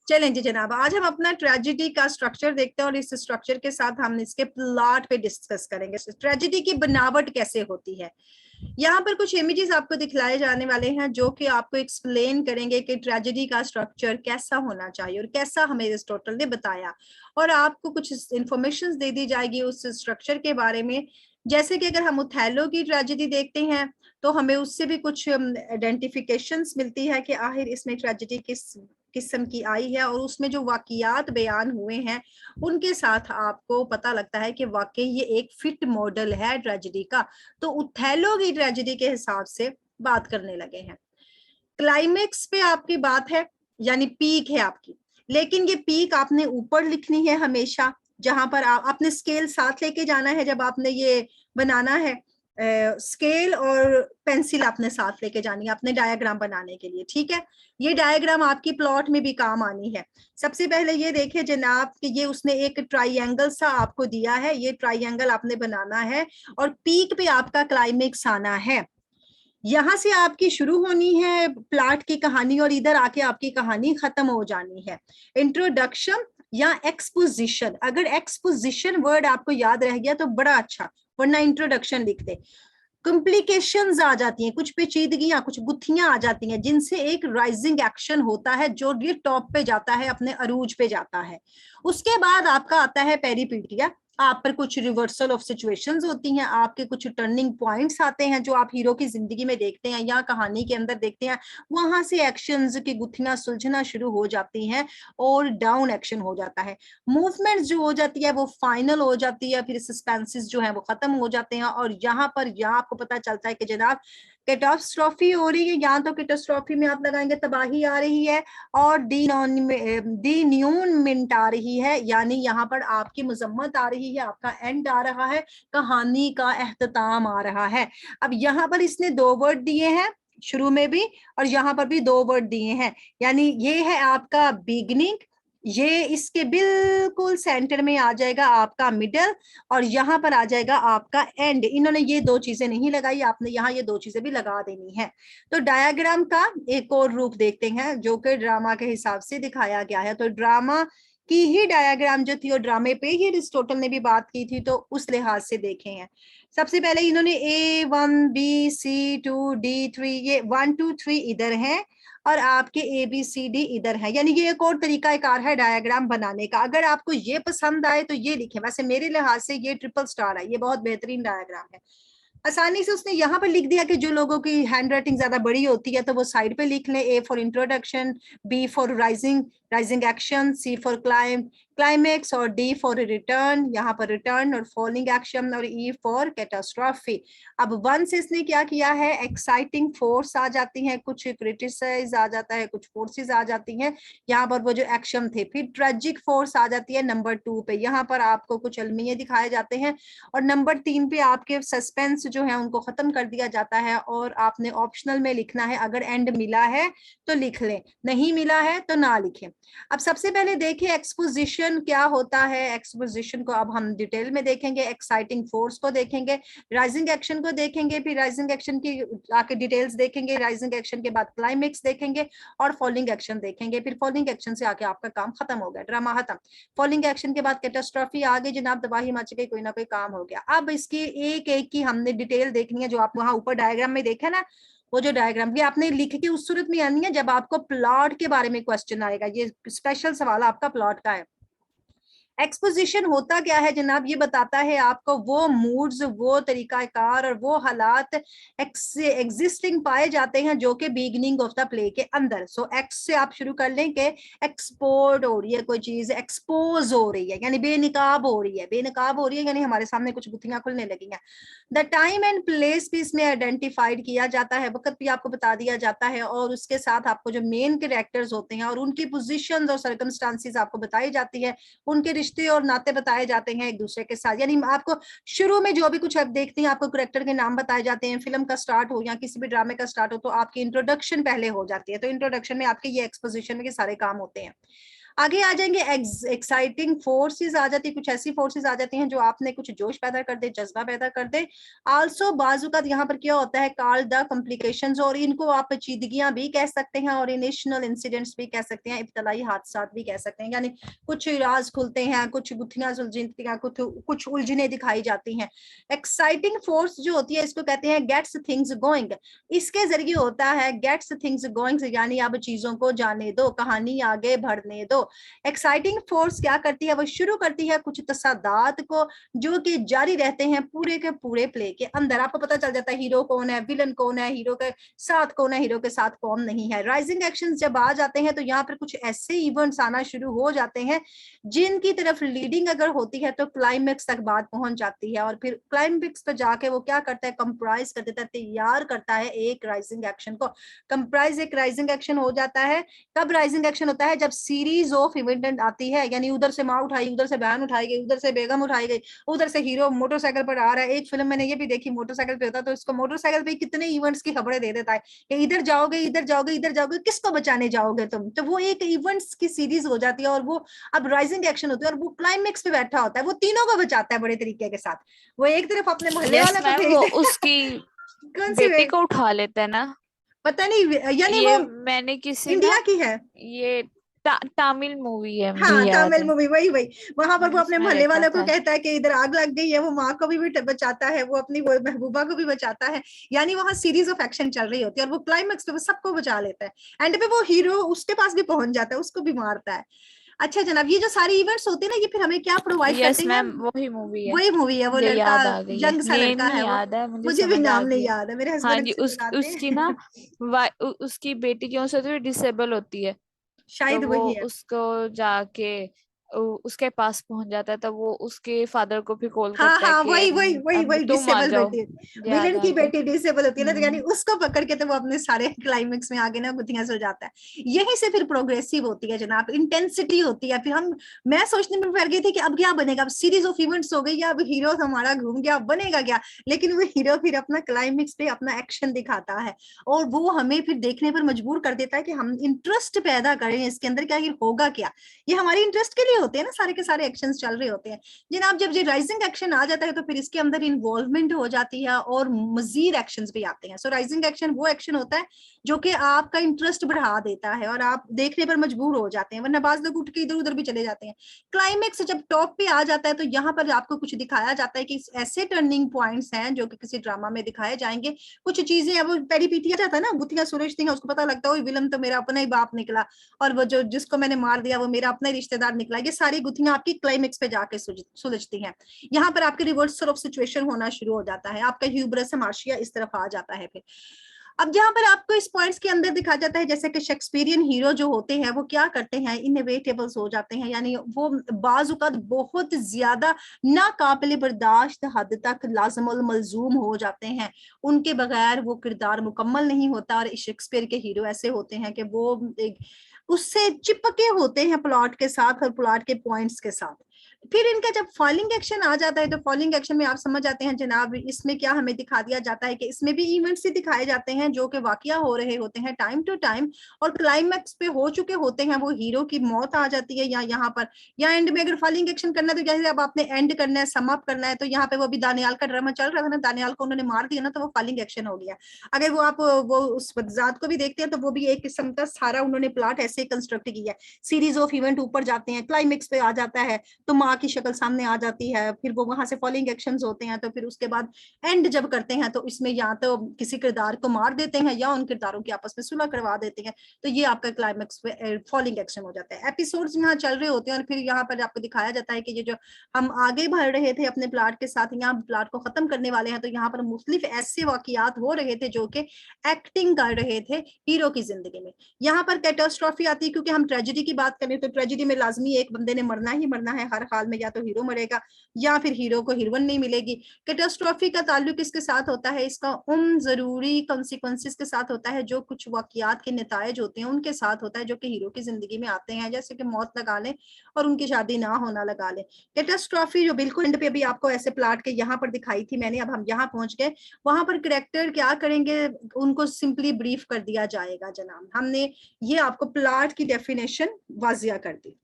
चलें जी जनाब, आज हम अपना ट्रेजेडी का स्ट्रक्चर देखते हैं और इस स्ट्रक्चर के साथ हम इसके प्लॉट पे डिस्कस करेंगे। ट्रेजेडी की बनावट कैसे होती है। यहाँ पर कुछ इमेजेस आपको दिखलाए जाने वाले हैं जो कि आपको एक्सप्लेन करेंगे कि ट्रेजेडी का स्ट्रक्चर कैसा होना चाहिए और कैसा हमें एरिस्टोटल ने बताया, और आपको कुछ इंफॉर्मेशन दे दी जाएगी उस स्ट्रक्चर के बारे में। जैसे कि अगर हम ओथेलो की ट्रेजेडी देखते हैं तो हमें उससे भी कुछ आइडेंटिफिकेशंस मिलती है कि आखिर इसमें ट्रेजेडी किस किस्म की आई है, और उसमें जो वाकयात बयान हुए हैं उनके साथ आपको पता लगता है कि वाकई ये एक फिट मॉडल है ट्रेजेडी का। तो ओथेलो की ट्रेजेडी के हिसाब से बात करने लगे हैं। क्लाइमेक्स पे आपकी बात है, यानी पीक है आपकी, लेकिन ये पीक आपने ऊपर लिखनी है हमेशा, जहां पर आपने स्केल साथ लेके जाना है। जब आपने ये बनाना है स्केल और पेंसिल आपने साथ लेके जानी है अपने डायग्राम बनाने के लिए, ठीक है। ये डायग्राम आपकी प्लॉट में भी काम आनी है। सबसे पहले ये देखिए जनाब कि ये उसने एक ट्राइंगल सा आपको दिया है, ये ट्राइंगल आपने बनाना है और पीक पे आपका क्लाइमेक्स आना है। यहां से आपकी शुरू होनी है प्लॉट की कहानी और इधर आके आपकी कहानी खत्म हो जानी है। इंट्रोडक्शन या एक्सपोजिशन, अगर एक्सपोजिशन वर्ड आपको याद रह गया तो बड़ा अच्छा, वरना इंट्रोडक्शन लिख दे। कॉम्प्लिकेशंस आ जाती हैं, कुछ पेचीदगियां, कुछ गुत्थियां आ जाती हैं जिनसे एक राइजिंग एक्शन होता है जो ये टॉप पे जाता है, अपने अरूज पे जाता है। उसके बाद आपका आता है पेरीपीटिया। आप पर कुछ रिवर्सल ऑफ सिचुएशंस होती हैं, आपके कुछ टर्निंग पॉइंट्स आते हैं जो आप हीरो की जिंदगी में देखते हैं या कहानी के अंदर देखते हैं। वहां से एक्शंस की गुत्थियां सुलझना शुरू हो जाती हैं और डाउन एक्शन हो जाता है। मूवमेंट जो हो जाती है वो फाइनल हो जाती है, फिर सस्पेंसेस जो है वो खत्म हो जाते हैं। और यहाँ पर यहाँ आपको पता चलता है कि जनाब कैटास्ट्रॉफी हो रही है। यहाँ तो कैटास्ट्रॉफी में आप लगाएंगे तबाही आ रही है और डिन्यूनमेंट आ रही है, यानी यहाँ पर आपकी मजम्मत आ रही है, आपका एंड आ रहा है, कहानी का एख्तिताम आ रहा है। अब यहाँ पर इसने दो वर्ड दिए हैं शुरू में भी और यहाँ पर भी दो वर्ड दिए हैं, यानी ये है आपका बिगनिंग, ये इसके बिल्कुल सेंटर में आ जाएगा आपका मिडल, और यहाँ पर आ जाएगा आपका एंड। इन्होंने ये दो चीजें नहीं लगाई, आपने यहाँ ये दो चीजें भी लगा देनी है। तो डायग्राम का एक और रूप देखते हैं जो कि ड्रामा के हिसाब से दिखाया गया है। तो ड्रामा की ही डायग्राम जो थी और ड्रामे पे ही अरिस्टोटल ने भी बात की थी, तो उस लिहाज से देखे हैं। सबसे पहले इन्होंने A1 B C 2 D 3, ये 1 2 3 इधर है और आपके ABCD इधर है, यानी ये एक और तरीका कार है डायग्राम बनाने का। अगर आपको ये पसंद आए तो ये लिखें, वैसे मेरे लिहाज से ये ट्रिपल स्टार है, ये बहुत बेहतरीन डायग्राम है। आसानी से उसने यहाँ पर लिख दिया कि जो लोगों की हैंड राइटिंग ज्यादा बड़ी होती है तो वो साइड पे लिख लें। A for introduction, B for rising action, C for climax और D फॉर रिटर्न, यहाँ पर रिटर्न और फॉलिंग एक्शन, और E फॉर कैटास्ट्रॉफी। अब 1 से इसने क्या किया है, एक्साइटिंग फोर्स आ जाती है, कुछ क्रिटिसाइज आ जाता है, कुछ फोर्सेस आ जाती हैं यहाँ पर वो जो एक्शन थे। फिर ट्रेजिक फोर्स आ जाती है नंबर 2 पे, यहाँ पर आपको कुछ अलमिये दिखाए जाते हैं। और नंबर 3 पे आपके सस्पेंस जो है उनको खत्म कर दिया जाता है और आपने ऑप्शनल में लिखना है, अगर एंड मिला है तो लिख लें, नहीं मिला है तो ना लिखें। अब सबसे पहले देखिए एक्सपोजिशन क्या होता है। एक्सपोजिशन को अब हम डिटेल में देखेंगे, एक्साइटिंग फोर्स को देखेंगे, राइजिंग एक्शन को देखेंगे, फिर राइजिंग एक्शन की आके डिटेल्स देखेंगे, राइजिंग एक्शन के बाद क्लाइमेक्स देखेंगे और फॉलिंग एक्शन देखेंगे। फिर फॉलिंग एक्शन से आके आपका काम खत्म हो गया, ड्रामा खत्म। फॉलिंग एक्शन के बाद कैटास्ट्रॉफी आ गई जनाब, तबाही मच गई, कोई ना कोई काम हो गया। अब इसकी एक एक की हमने डिटेल देखनी है, जो आप वहां ऊपर डायग्राम में देखा ना, वो जो डायग्राम भी आपने लिख के उस सूरत में आनी है जब आपको प्लॉट के बारे में क्वेश्चन आएगा। ये स्पेशल सवाल आपका प्लॉट का है। एक्सपोजिशन होता क्या है जनाब, ये बताता है आपको वो मूड्स, वो तरीकाकार और वो हालात एग्जिस्टिंग पाए जाते हैं जो कि बिगनिंग ऑफ द प्ले के अंदर। सो एक्स से आप शुरू कर लें कि एक्सपोर्ट हो रही है कोई चीज, एक्सपोज हो रही है यानी बेनकाब हो रही है, बेनकाब हो रही है यानी हमारे सामने कुछ गुत्थियां खुलने लगी हैं। द टाइम एंड प्लेस भी इसमें आइडेंटिफाइड किया जाता है, वक्त भी आपको बता दिया जाता है, और उसके साथ आपको जो मेन कैरेक्टर्स होते हैं और उनकी पोजीशंस और सर्कमस्टांसेस आपको बताई जाती है, उनके रिश्ते और नाते बताए जाते हैं एक दूसरे के साथ। यानी आपको शुरू में जो भी कुछ आप देखते हैं, आपको कैरेक्टर के नाम बताए जाते हैं। फिल्म का स्टार्ट हो या किसी भी ड्रामे का स्टार्ट हो तो आपकी इंट्रोडक्शन पहले हो जाती है, तो इंट्रोडक्शन में आपके ये एक्सपोजिशन में सारे काम होते हैं। आगे आ जाएंगे एक्साइटिंग फोर्सेस आ जाती है, कुछ ऐसी फोर्सेस आ जाती हैं जो आपने कुछ जोश पैदा कर दे, जज्बा पैदा कर दे। आल्सो बाजुकात यहाँ पर क्या होता है, कॉल द कॉम्प्लिकेशंस, और इनको आप पेचीदगियां भी कह सकते हैं और इनिशियल इंसिडेंट्स भी कह सकते हैं, इब्तलाई हादसात भी कह सकते हैं, यानी कुछ राज खुलते हैं, कुछ गुत्थियां सुलझती हैं, कुछ उलझने दिखाई जाती हैं। एक्साइटिंग फोर्स जो होती है इसको कहते हैं गेट्स थिंग्स गोइंग। इसके जरिए होता है गेट्स थिंग्स गोइंग, यानी अब चीजों को जाने दो, कहानी आगे बढ़ने दो। एक्साइटिंग फोर्स क्या करती है, वो शुरू करती है कुछ तसादात को जो कि जारी रहते हैं पूरे के पूरे प्ले के अंदर। आपको पता चल जाता है हीरो कौन है, विलन कौन है, हीरो के साथ कौन है, हीरो के साथ कौन नहीं है। राइजिंग एक्शंस जब आ जाते हैं तो यहाँ पर कुछ ऐसे इवेंट्स आना शुरू हो जाते हैं जिनकी तरफ लीडिंग अगर होती है तो क्लाइमेक्स तक बात पहुंच जाती है, और फिर क्लाइमेक्स पर जाके वो क्या करता है, कंप्राइज कर देता है, तैयार करता है एक राइजिंग एक्शन को। कंप्राइज एक राइजिंग एक्शन हो जाता है। कब राइजिंग एक्शन होता है, जब सीरीज ऑफ इवेंट आती है, यानी उधर से माँ उठाई, उधर से बहन उठाई गई, उधर से बेगम उठाई गई, उधर से हीरो मोटरसाइकिल पर आ रहा है। एक फिल्म मैंने ये भी देखी, मोटरसाइकिल पे होता तो इसको मोटरसाइकिल पे कितने इवेंट्स की खबरें दे देता है कि इधर जाओगे, इधर जाओगे, इधर जाओगे, किसको बचाने जाओगे तुम। तो वो एक इवेंट्स की सीरीज हो जाती है और वो अब राइजिंग एक्शन होती है और वो क्लाइमेक्स पे बैठा होता है, वो तीनों को बचाता है बड़े तरीके के साथ। वो एक तरफ अपने मोहल्ले यस वाले को मैम, भेज वो दे उसकी कौन सी बेटी को उठा लेते हैं ना। पता नहीं, यानी वो ये मैंने किसी ना, इंडिया की है। ये तमिल मूवी है, मुझे हाँ याद तमिल है। मूवी, वही वही। वहां पर वो अपने उसमें मोहल्ले देखा वालों को था। कहता है कि इधर आग लग गई है, वो माँ को भी बचाता है, वो अपनी वो महबूबा को भी बचाता है। यानी वहां सीरीज ऑफ एक्शन चल रही होती है और वो क्लाइमेक्स पे वो सबको बचा लेता है। एंड पे वो हीरो उसके पास भी पहुंच जाता है, उसको भी मारता है। अच्छा जनाब, ये जो सारे इवेंट्स होते हैं ना, ये फिर हमें क्या प्रोवाइड करते यस हैं। मैम, वही मूवी है। वही मूवी है, वो मुझे लड़का याद आ गई है, यंग सा नेम लड़का नहीं है वो। याद है, मुझे मुझे भी समझ आ नाम नहीं गई है। याद है, मेरे हाँ हस्बैंड जी, अक्सर बताते उसकी हैं। ना उसकी बेटी क्यों से तो डिसेबल होती है। तो शायद वो वही है। उसको जाके उसके पास पहुंच जाता है, तो वो उसके फादर को भी कॉल हाँ करता है हाँ, कि वही वही वही अब वही तुम आ डिसेबल जाओ। बेटी। याद विलन आ की गया। बेटी डिसेबल होती है ना, तो यानी हम्म। उसको पकड़ के तो वो अपने सारे क्लाइमेक्स में आगे ना गुत्थियां सुलझाता है। यहीं से फिर प्रोग्रेसिव होती है जनाब, इंटेंसिटी होती है। फिर हम, मैं सोचने में पड़ गई थी कि अब क्या बनेगा, अब सीरीज ऑफ इवेंट्स हो गई, या अब हीरो हमारा घूम गया, अब बनेगा क्या। लेकिन वो हीरो फिर अपना क्लाइमेक्स पे अपना एक्शन दिखाता है और वो हमें फिर देखने पर मजबूर कर देता है कि हम इंटरेस्ट पैदा करें इसके अंदर, क्या ये होगा क्या। ये हमारे इंटरेस्ट के लिए होते हैं ना, सारे के सारे एक्शन चल रहे होते हैं। जनाब जब ये राइजिंग एक्शन आ जाता है तो फिर इसके अंदर इन्वॉल्वमेंट हो जाती है और मजीद एक्शंस भी आते हैं। सो राइजिंग एक्शन वो एक्शन होता है जो कि आपका इंटरेस्ट बढ़ा देता है और आप देखने पर मजबूर हो जाते हैं, वरना बाज लोग उठ के इधर उधर भी चले जाते हैं। क्लाइमेक्स जब टॉप पे आ जाता है तो यहाँ पर आपको कुछ दिखाया जाता है कि ऐसे टर्निंग पॉइंट्स हैं जो कि किसी ड्रामा में दिखाए जाएंगे। कुछ चीजें अब पेरीपीटी आ जाता है ना, गुत्थियां सुलझती हैं, उसको पता लगता है विलन तो मेरा अपना ही बाप निकला, और वो जो जिसको मैंने मार दिया वो मेरा अपना ही रिश्तेदार निकला। ये सारी गुत्थियां आपकी क्लाइमेक्स पे जाके सुलझती हैं। यहाँ पर आपके रिवर्सल ऑफ सिचुएशन होना शुरू हो जाता है, आपका ह्यूबरस हाशिया इस तरफ आ जाता है। फिर अब यहाँ पर आपको इस पॉइंट्स के अंदर दिखा जाता है जैसे कि शेक्सपियरियन हीरो जो होते हैं वो क्या करते हैं, इनोवेटेबल्स हो जाते हैं, यानी वो बाजुकात बहुत ज्यादा नाकाबिले बर्दाश्त हद तक लाजमल मलजूम हो जाते हैं। उनके बगैर वो किरदार मुकम्मल नहीं होता। और शेक्सपियर के हीरो ऐसे होते हैं कि वो उससे चिपके होते हैं प्लॉट के साथ और प्लॉट के पॉइंट्स के साथ। फिर इनका जब फॉलिंग एक्शन आ जाता है तो फॉलिंग एक्शन में आप समझ जाते हैं जनाब, इसमें क्या हमें दिखा दिया जाता है कि इसमें भी इवेंट्स ही दिखाए जाते हैं जो कि वाकया हो रहे होते हैं टाइम टू टाइम और क्लाइमैक्स पे हो चुके होते हैं। वो हीरो की मौत आ जाती है या यहाँ पर, या एंड में अगर फॉलिंग एक्शन करना है तो जैसे अब आपने एंड करना है, सम अप करना है, तो यहाँ पे वो भी दानियाल का ड्रामा चल रहा था ना, दानियाल को उन्होंने मार दिया ना, तो वो फॉलिंग एक्शन हो गया। अगर वो आप वो उस बदजात को भी देखते हैं तो वो भी एक किस्म का सारा उन्होंने प्लॉट ऐसे कंस्ट्रक्ट किया है। सीरीज ऑफ इवेंट ऊपर जाते हैं, क्लाइमेक्स पे आ जाता है तो माँ की शक्ल सामने आ जाती है, फिर वो वहां से फॉलोइंग एक्शंस होते हैं, तो फिर उसके बाद एंड जब करते हैं तो इसमें या तो किसी किरदार को मार देते हैं या उन किरदारों की आपस में सुलह करवा देते हैं। तो ये आपका क्लाइमेक्स पे फॉलोइंग एक्शन हो जाता है। एपिसोड्स यहाँ चल रहे होते हैं और फिर यहाँ पर आपको दिखाया जाता है कि ये जो हम आगे बढ़ रहे थे अपने प्लाट के साथ, यहाँ प्लाट को खत्म करने वाले हैं, तो यहाँ पर मुख्तलिफ ऐसे वाकयात हो रहे थे जो कि एक्टिंग कर रहे थे हीरो की जिंदगी में। यहाँ पर कैटास्ट्रॉफी आती है क्योंकि हम ट्रेजेडी की बात करें तो ट्रेजेडी में लाजमी एक बंदे ने मरना ही मरना है हर हाल में, या तो हीरो मरेगा या फिर हीरो को हीरोइन नहीं मिलेगी। कैटास्ट्रॉफी का ताल्लुक किसके साथ होता है, इसका उन जरूरी कॉन्सिक्वेंसेस के साथ होता है जो कुछ वाकयात के नतायज होते हैं उनके साथ होता है जो कि हीरो की जिंदगी में आते हैं, जैसे कि मौत लगा लें और उनकी शादी ना होना लगा लें। कैटास्ट्रॉफी जो बिल्कुल एंड पे अभी आपको ऐसे प्लाट के यहाँ पर दिखाई थी मैंने, अब हम यहाँ पहुंच गए, वहां पर करेक्टर क्या करेंगे उनको सिंपली ब्रीफ कर दिया जाएगा जनाब। हमने ये आपको प्लाट की डेफिनेशन वाजिया कर दी।